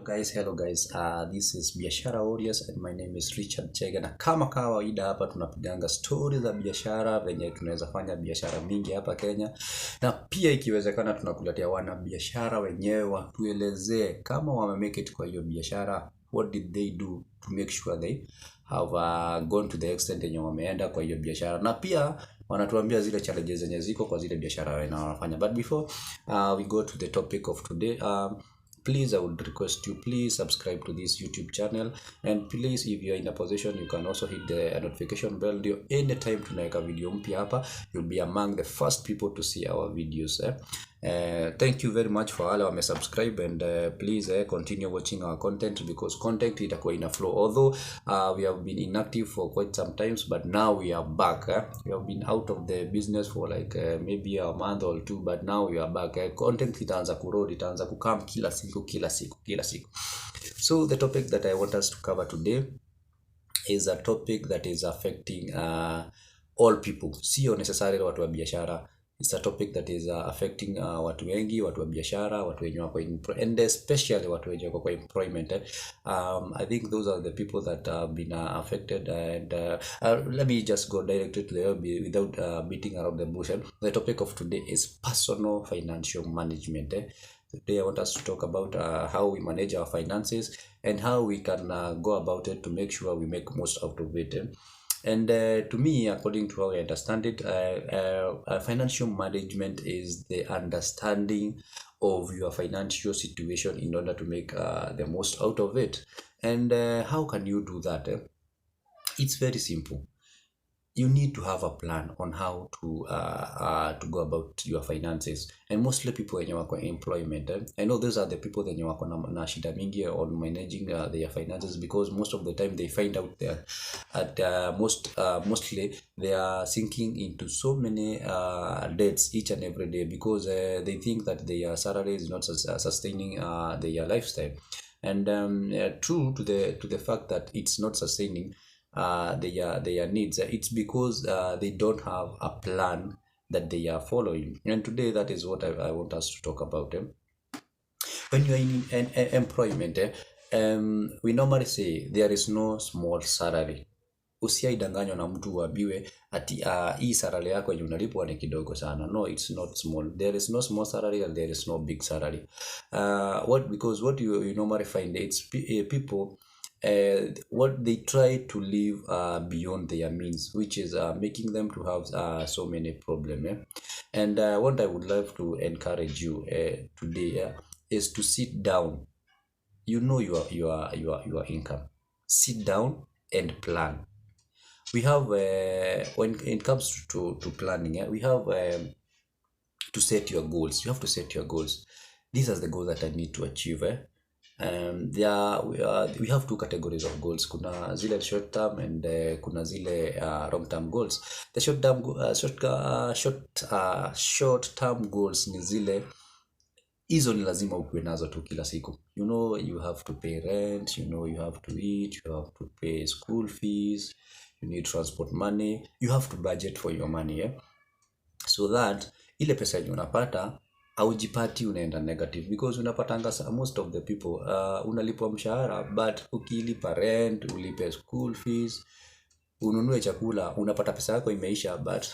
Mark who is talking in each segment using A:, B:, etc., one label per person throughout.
A: Hello guys. This is Biashara Warriors and my name is Richard Chege, na kama kawaida hapa tunapiganga stories za biashara, venye tunaweza fanya biashara mingi hapa Kenya, na pia ikiwezekana tunakuletea wana biashara wenyewe watuelezee kama wame make it kwa hiyo biashara, what did they do to make sure they have gone to the extent yenye wameenda kwa hiyo biashara, na pia wanatuambia zile challenges zenye ziko kwa zile biashara wanafanya. But before we go to the topic of today, please, I would request you, please subscribe to this YouTube channel, and please, if you are in a position, you can also hit the notification bell. Anytime tunaweka video mpya hapa, you'll be among the first people to see our videos. Thank you very much for all who subscribe, and please continue watching our content, because content itakuwa ina flow. Although we have been inactive for quite some times, but now we are back. We have been out of the business for like maybe a month or two, but now we are back. Content itaanza kuroll, itaanza kukam kila siku. So the topic that I want us to cover today is a topic that is affecting all people, sio necessarily watu wa biashara. It's a topic that is affecting watu wengi, watu wa biashara, watu wenye wako and especially watu wenye wako kwa employment. I think those are the people that have been affected, and let me just go directly to the without beating around the bush. The topic of today is personal financial management. Today I want us to talk about how we manage our finances and how we can go about it to make sure we make most out of it. And to me, according to how I understand it, financial management is the understanding of your financial situation in order to make the most out of it. And how can you do that? It's very simple. You need to have a plan on how to go about your finances, and mostly people when you work on employment. I know those are the people that you work on na shida mingi on managing their finances, because most of the time they find out that mostly they are sinking into so many debts each and every day, because they think that their salary is not sustaining their lifestyle, and true to the fact that it's not sustaining their needs. It's because they don't have a plan that they are following. And today that is what I want us to talk about. When you are in employment, we normally say there is no small salary. Usiaidanganywa na mtu uambiwe ati hii salary yako yenye unalipwa ni kidogo sana. No, it's not small. There is no small salary and there is no big salary. Because what you normally find, it's people what they try to live beyond their means, which is making them to have so many problems. And what I would love to encourage you today is to sit down. You know your income. Sit down and plan. We have when it comes to planning, we have to set your goals. You have to set your goals. These are the goals that I need to achieve. We have two categories of goals. Kuna zile short term and kuna zile long term goals. The short term goals ni zile hizo ni lazima ukuwe nazo tu kila siku. You know you have to pay rent, you know you have to eat, you have to pay school fees, you need transport money, you have to budget for your money, so that ile pesa yenye unapata aujipati unaenda negative, because unapatanga most of the people unalipwa mshahara, but ukilipa rent, ulipe school fees, ununue chakula, unapata pesa yako imeisha, but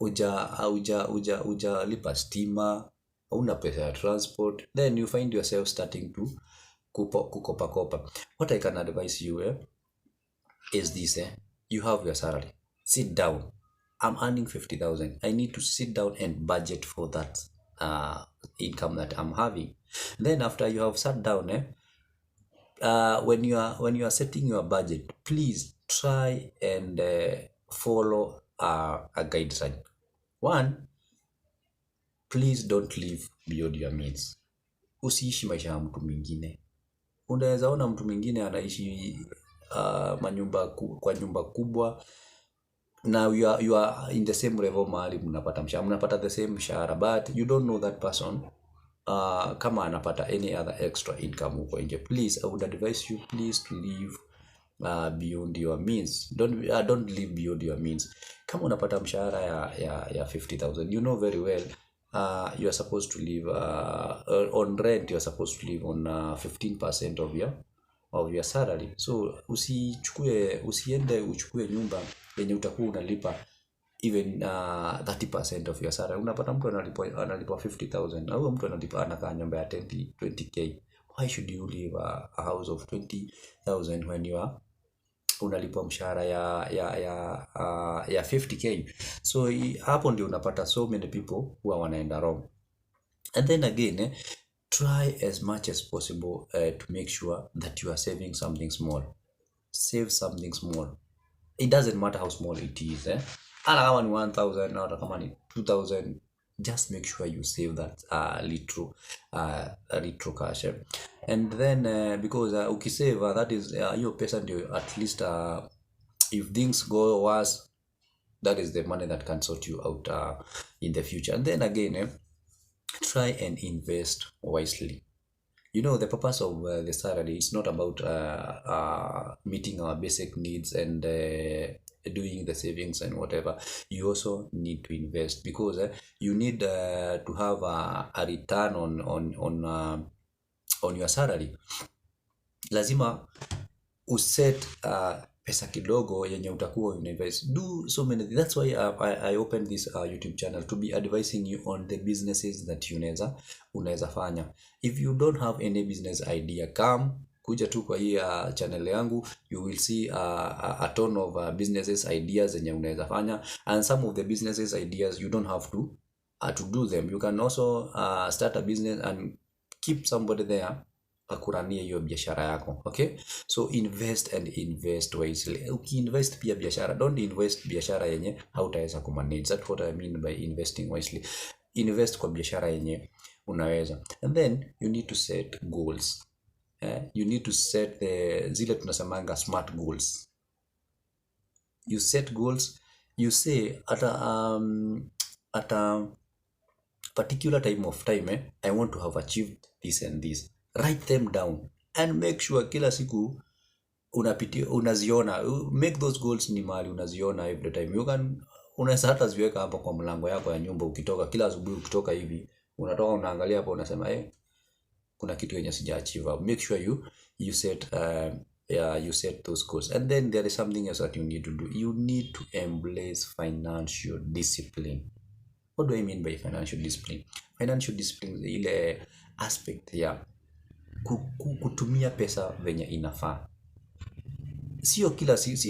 A: uja lipa stima, una pesa ya transport, then you find yourself starting to kukopa. What I can advise you is this. You have your salary. Sit down. I'm earning 50,000. I need to sit down and budget for that income that I'm having. Then after you have sat down, when you are setting your budget, please try and follow a guideline. One, please don't live beyond your means. Usiishi maisha ya mtu mwingine. Unaweza ona mtu mwingine anaishi kwa nyumba kubwa, now you are in the same level mahali mnapata the same mshahara, but you don't know that person kama anapata any other extra income huko nje. Please, I would advise you, please, to live beyond your means. Don't live beyond your means. Kama unapata mshahara ya 50,000, you know very well you are supposed to live on rent. You are supposed to live on 15% of your salary. So usiende uchukue nyumba yenye utakuwa unalipa even 30% of your salary. Unapata mtu analipa 50,000 na huyo mtu anakaa nyumba ya 20k. Why should you live a house of 20,000 when you are unalipa mshahara ya 50k? So hapo ndio unapata so many people huwa wanaenda wrong. And then again, try as much as possible to make sure that you are saving something small. Save something small. It doesn't matter how small it is. Hata kama ni 1,000 hata kama ni 2,000, just make sure you save that little cash. And then because ukisave that is hiyo pesa ndio at least if things go worse, that is the money that can sort you out in the future. And then again, try and invest wisely. The purpose of the salary is not about meeting our basic needs and doing the savings and whatever. You also need to invest because you need to have a return on your salary. Lazima uset pesa kidogo yenye utakuwa invest. Do so many things. That's why I opened this YouTube channel to be advising you on the businesses that unaweza fanya. If you don't have any business idea, kuja tu kwa hii channel yangu, you will see a ton of businesses ideas zenye unaweza fanya, and some of the businesses ideas you don't have to do them. You can also start a business and keep somebody there akuranie hiyo biashara yako. Okay, so invest and invest wisely. Ukiinvest pia biashara, don't invest biashara yenye hautaweza kumanage. That's what I mean by investing wisely. Invest kwa biashara yenye unaweza. And then you need to set goals. You need to set zile tunasemanga smart goals. You set goals. You say at a particular time I want to have achieved this and this. Write them down and make sure kila siku unaziona. Make those goals ni mahali unaziona every time. Unaweza hata ziweka hapo kwa mlango yako ya nyumba. Ukitoka kila asubuhi, ukitoka hivi unatoka unaangalia hapo, unasema kuna kitu yenye sija achieve. Make sure you set those goals. And then there is something else that you need to do. You need to embrace financial discipline. What do I mean by financial discipline? Financial discipline is ile aspect ya kutumia pesa venye inafaa. Sio kila siku.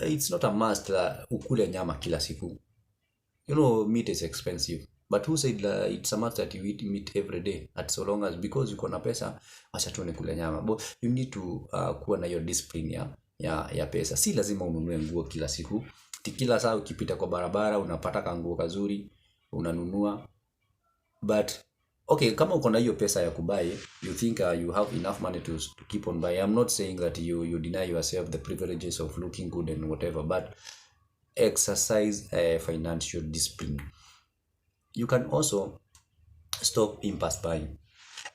A: It's not a must ukule nyama kila siku. Meat is expensive. But who said it's a must that you eat meat every day? At so long as because you na pesa, acha tu nikule nyama. But you need to kuwa na your discipline ya pesa. Si lazima ununue nguo kila siku. Kila saa ukipita kwa barabara unapata kanguo kazuri unanunua. But okay, kama uko na hiyo pesa ya kubuy, you think you have enough money to keep on buying. I'm not saying that you deny yourself the privileges of looking good and whatever, but exercise financial discipline. You can also stop impulse buying.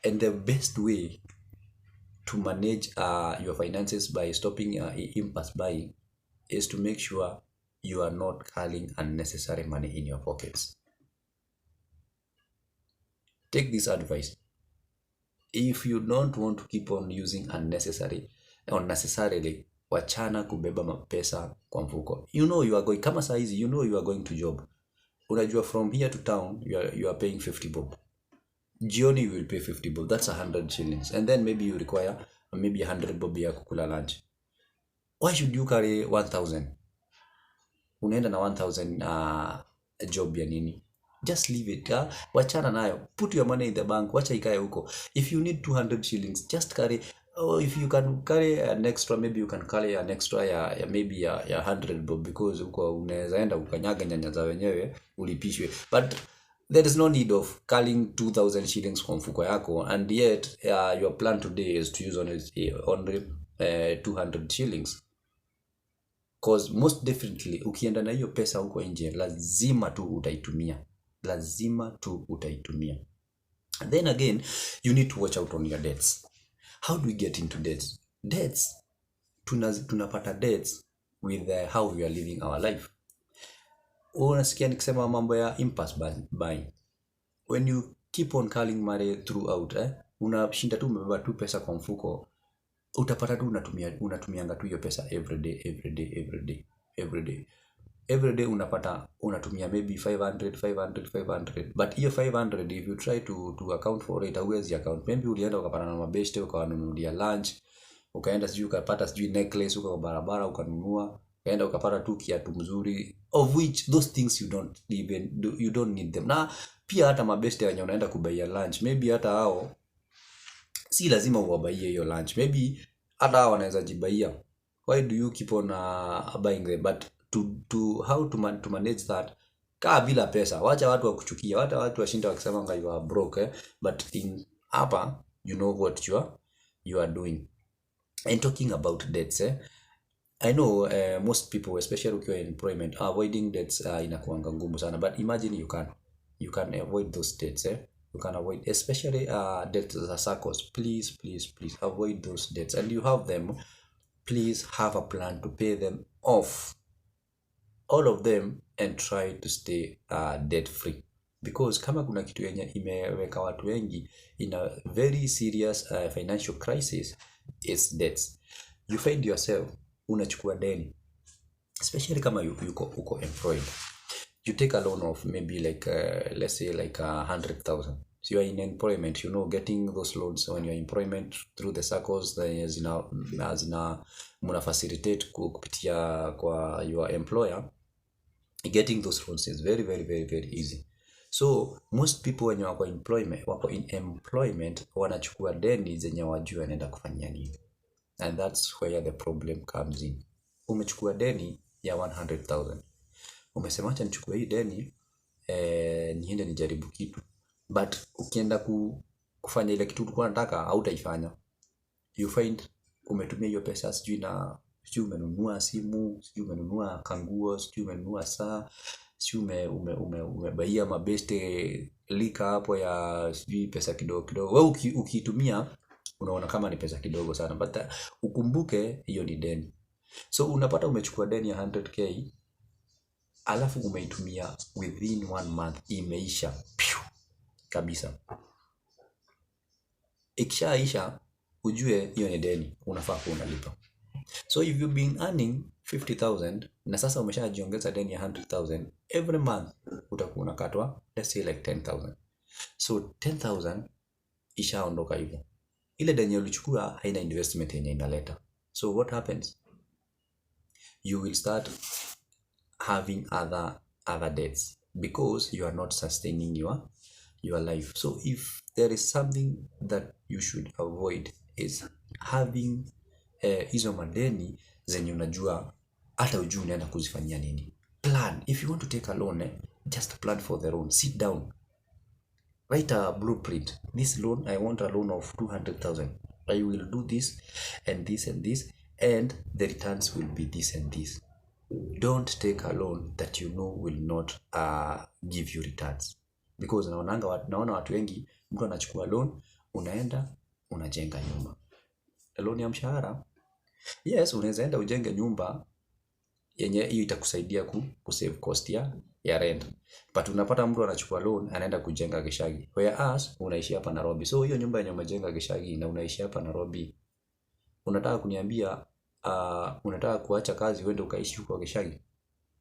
A: And the best way to manage your finances by stopping impulse buying is to make sure you are not carrying unnecessary money in your pockets. Take this advice. If you don't want to keep on using unnecessarily, wachana kubeba mapesa kwa mfuko. You are going, kama saa hizi, you are going to job. Unajua from here to town, you are paying 50 bob. Jioni you will pay 50 bob. That's 100 shillings. And then maybe you require maybe 100 bob ya kukula lunch. Why should you carry 1,000? Unaenda na 1,000 job ya nini? Just leave it. Wachana nayo. Put your money in the bank. Wacha ikae huko. If you need 200 shillings, just carry. If you can carry an extra, maybe you can carry an extra ya maybe ya 100 bob, because huko unaweza enda ukanyaga nyanya za wenyewe ulipishwe. But there is no need of carrying 2,000 shillings kwa mfuko yako, and yet your plan today is to use only 200 shillings. Because most definitely ukienda na hiyo pesa huko nje lazima tu utaitumia. Then again, you need to watch out on your debts. How do we get into debts? Tunapata debts with how we are living our life. unasikia nikisema mambo ya impulse buying. When you keep on calling money throughout, unashinda tu umebeba tu pesa kwa mfuko, utapata tu unatumianga tu hiyo pesa every day unapata unatumia maybe 500, but hiyo 500 if you try to account for it, hauwezi account. Maybe ulienda ukapata na mabeshte ukawanunulia lunch, ukaenda sijui ukapata sijui necklace uko barabara ukanunua, ukaenda ukapata tu kiatu mzuri, of which those things you don't need them. Na pia hata mabeshte wenye unaenda kubaia lunch, maybe hata hao si lazima uwabaie hiyo lunch, maybe hata hao wanaweza jibaia. Why do you keep on buying them? But how to manage that, kaa bila pesa, wacha watu wakuchukia, wacha watu washinda wakisema you are broke, but in hapa you know what you are doing. And talking about debts, I know most people, especially ukiwa in employment, avoiding debts inakuanga ngumu sana, but imagine you can avoid those debts. You can avoid, especially debts za SACCOs. Please avoid those debts, and you have them, please have a plan to pay them off, all of them, and try to stay debt free, because kama kuna kitu yenye imeweka watu wengi in a very serious financial crisis is debts. You find yourself unachukua deni, especially kama uko employed, you take a loan of maybe like let's say like 100,000. So you are in employment, getting those loans when you are employment through the SACCOs, zina muna facilitate kupitia kwa your employer. Getting those loans is very easy. So most people when wako in employment wanachukua deni zenye wajua wanaenda kufanyia nini, and that's where the problem comes in. Umechukua deni ya 100,000, umesema acha nichukue hii deni niende nijaribu kitu, but ukienda kufanya ile kitu ulikuwa unataka hautaifanya. You find umetumia hiyo pesa sijui umenunua simu, sijui umenunua kanguo, sijui umenunua saa, sijui umebaia mabeste lika hapo ya sijui pesa kidogo. Wewe ukitumia unaona kama ni pesa kidogo sana, but ukumbuke hiyo ni deni. So unapata umechukua deni ya 100k, alafu umeitumia within 1 month, imeisha kabisa. Ikishaisha ujue hiyo ni deni, unafaa kuwa unalipa. So if you've been earning 50,000 na sasa umeshajiongeza deni ya 100,000, every month utakuwa unakatwa let's say like 10,000. So 10,000 ishaondoka hivyo. Ile deni ulichukua haina investment yenye inaleta. So what happens? You will start having other debts because you are not sustaining your life. So if there is something that you should avoid is having hizo madeni zenye unajua hata ujui unaenda kuzifanyia nini. Plan. If you want to take a loan, just plan for the loan. Sit down. Write a blueprint. This loan, I want a loan of 200,000. I will do this and this and this, and the returns will be this and this. Don't take a loan that you know will not give you returns. Because naona watu wengi, mtu anachukua loan, unaenda unajenga nyumba. Loan ya mshahara, yes, unaweza enda ujenge nyumba yenye hiyo itakusaidia kusave cost ya rent, but unapata mtu anachukua loan anaenda kujenga Gishagi, whereas unaishi hapa Nairobi. So hiyo nyumba yenye umejenga Gishagi na unaishi hapa Nairobi, unataka kuniambia unataka kuacha kazi uende ukaishi huko Gishagi?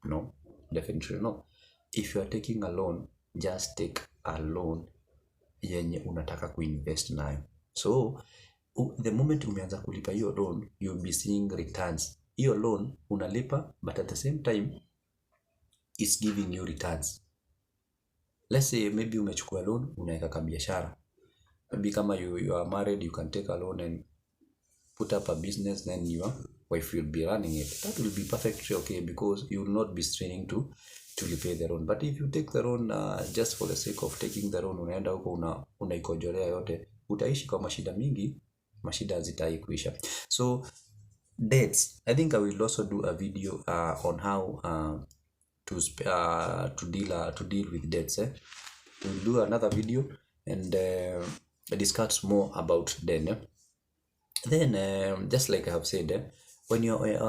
A: No, definitely no. If you are taking a loan, just take a loan yenye unataka kuinvest nayo. So the moment umeanza kulipa hiyo loan, you'll be seeing returns. Hiyo loan unalipa, but at the same time it's giving you returns. Let's say maybe umechukua loan unaweka kwa biashara. Maybe kama you are married, you can take a loan and put up a business, then your wife will be running it. That will be perfectly okay because you will not be straining to repay the loan. But if you take the loan just for the sake of taking the loan, unaenda huko unaikojolea yote, utaishi kwa mashida mingi, mashida hazitai kuisha. So debts, I think I will also do a video on how to deal with debts. We'll do another video and discuss more about debt. Then just like I have said, when you're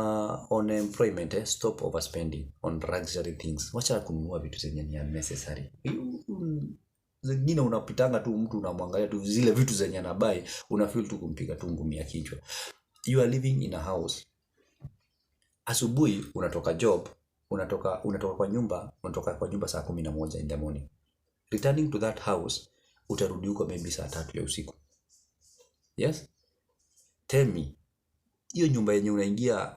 A: on employment, stop overspending on luxury things. Wacha kununua vitu zenye ni unnecessary. Zingine unapitanga tu mtu unamwangalia tu zile vitu zenye anabai, unafeel tu kumpiga tu ngumi ya kichwa. You are living in a house. Asubuhi unatoka job, unatoka kwa nyumba saa 11 in the morning. Returning to that house, utarudi huko maybe saa 3 ya usiku. Yes? Tell me, hiyo nyumba yenye unaingia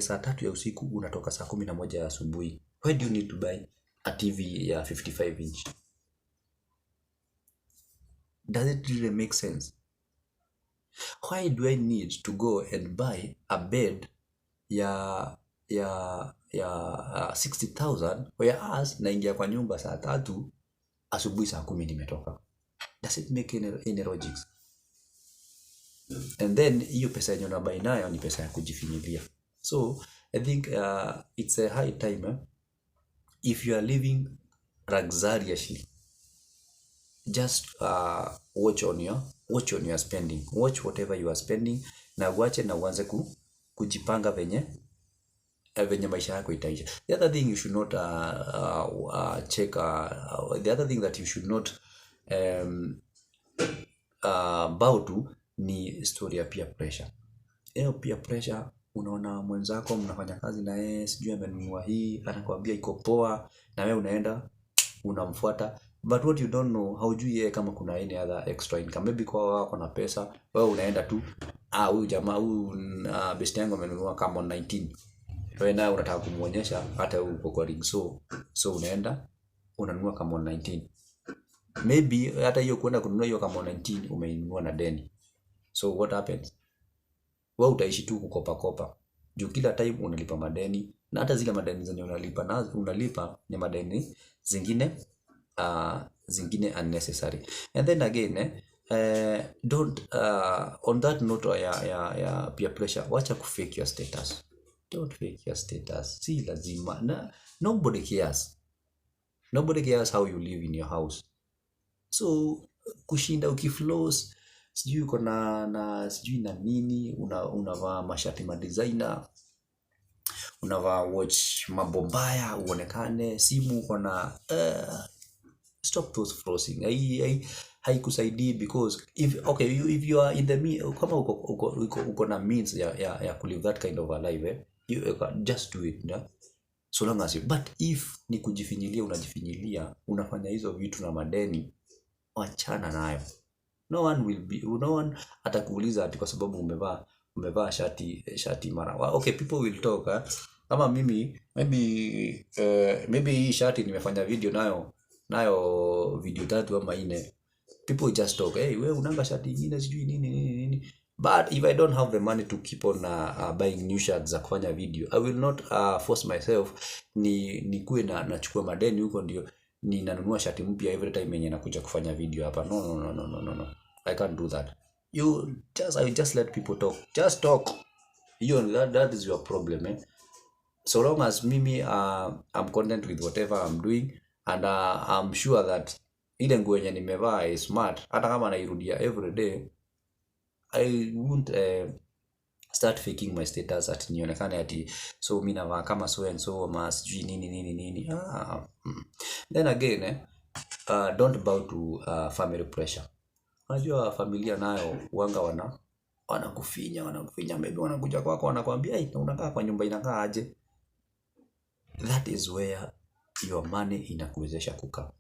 A: saa 3 ya usiku, unatoka saa 11 ya asubuhi. Why do you need to buy a TV ya 55 inch? Does it really make sense? Why do I need to go and buy a bed ya 60,000 whereas naingia kwa nyumba saa 3 asubuhi saa 10 nimetoka? Does it make any logic? And then hiyo pesa yenye unabai nayo ni pesa ya kujifinyilia. So I think it's a high time if you are living luxuriously, just watch on your spending. Watch whatever you are spending, na uache na uanze kujipanga venye maisha yako itaisha. The other thing you should not the other thing that you should not bow to ni story ya peer pressure. Peer pressure, unaona mwenzako mnafanya kazi na yeye, sijui amenunua hii, anakuambia iko poa, na wewe unaenda unamfuata, but what you don't know, haujui yeye kama kuna any other extra income. Maybe kwa wako na pesa, wewe unaenda tu, huyu jamaa huyu best yangu amenunua kama 19, wewe naye unataka kumuonyesha hata uko kwa ring, so unaenda unanunua kama 19. Maybe hata hiyo kwenda kununua hiyo kama 19 umeinunua na deni. So what happens? Wewe utaishi tu kukopa juu kila time unalipa madeni, na hata zile madeni zenye unalipa ni madeni zingine unnecessary. And then again don't on that note ya peer pressure, wacha kufake your status. Don't fake your status. Si lazima. Nobody cares how you live in your house. So kushinda ukiflows, sijui uko na sijui na nini, unavaa mashati designer, unavaa watch mambo mbaya uonekane, simu uko na stop those flossing. Haikusaidii, because if you are in the kama uko na means ya kulive that kind of a life, you just do it, yeah? So long as you, but if ni kujifinyilia, unajifinyilia, unafanya hizo vitu na madeni, wachana nayo. No one atakuuliza ati kwa sababu umevaa shati mara. Okay, people will talk. Kama mimi maybe hii shati nimefanya video nayo video 3 ama 4. People just talk, hey, wewe unanga shati nyingine sijui nini. But if I don't have the money to keep on buying new shirts za kufanya video, I will not force myself nikuwe nachukua madeni huko ndio ninanunua shati mpya every time yenye nakuja kufanya video hapa. No. I can't do that. I just let people talk. Just talk. That is your problem, So long as mimi I'm content with whatever I'm doing, and I'm sure that ile nguo yenye nimevaa is smart, hata kama nairudia every day, I won't start faking my status at nionekane ati so mimi navaa kama so and so ama sijui nini. Then again don't bow to family pressure. Unajua familia nayo wanga wanakufinya, maybe wanakuja kwako wanakuambia, hey, unakaa kwa nyumba inakaa aje? That is where your money inakuwezesha kukaa.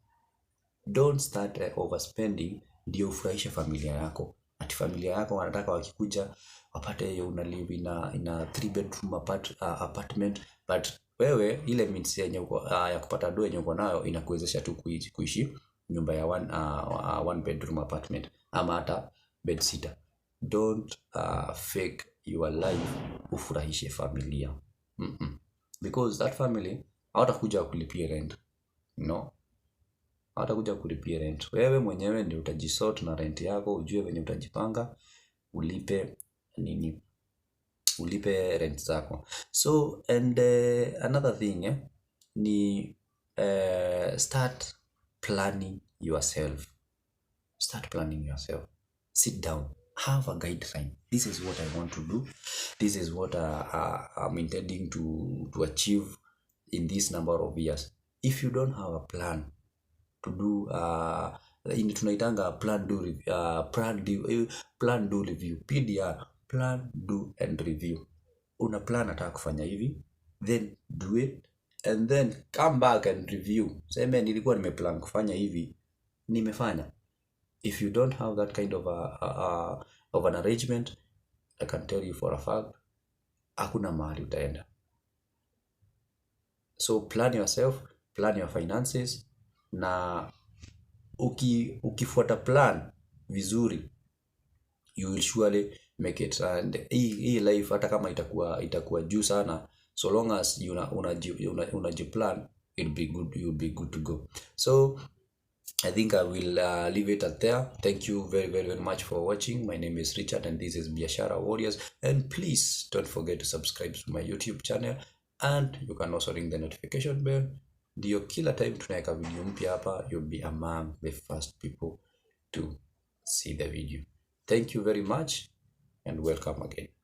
A: Don't start overspending ndio ufurahishe familia yako. Ati familia yako wanataka wakikuja wapate una live in a 3-bedroom apartment, but wewe ile means yenye ya kupata doa yenye uko nayo inakuwezesha tu kuishi nyumba ya 1-bedroom apartment ama hata bed sitter. Don't fake your life ufurahishe familia. Because that family hawatakuja kulipia rent. No. Hawatakuja kulipia rent. Wewe mwenyewe ndio utajisort na rent yako, ujue venye utajipanga, ulipe rent zako. So and another thing ni start planning yourself. Sit down. have a guideline. This is what I want to do. This is what I'm intending to achieve in this number of years. If you don't have a plan to do tunaitanga plan do review, PDR, plan do and review. Una plan nataka kufanya hivi, then do it, and then come back and review. Sema nilikuwa nimeplan kufanya hivi, nimefanya. If you don't have that kind of an arrangement, I can tell you for a fact, hakuna mahali utaenda. So plan yourself, plan your finances, na ukifuata plan vizuri, you will surely make it. And hii life hata kama itakuwa juu sana, so long as unajiplan, you'll be good to go. So I think I will leave it at there. Thank you very, very, very much for watching. My name is Richard and this is Biashara Warriors. And please don't forget to subscribe to my YouTube channel. And you can also ring the notification bell. Ndio kila time tunaweka video mpya hapa, you'll be among the first people to see the video. Thank you very much and welcome again.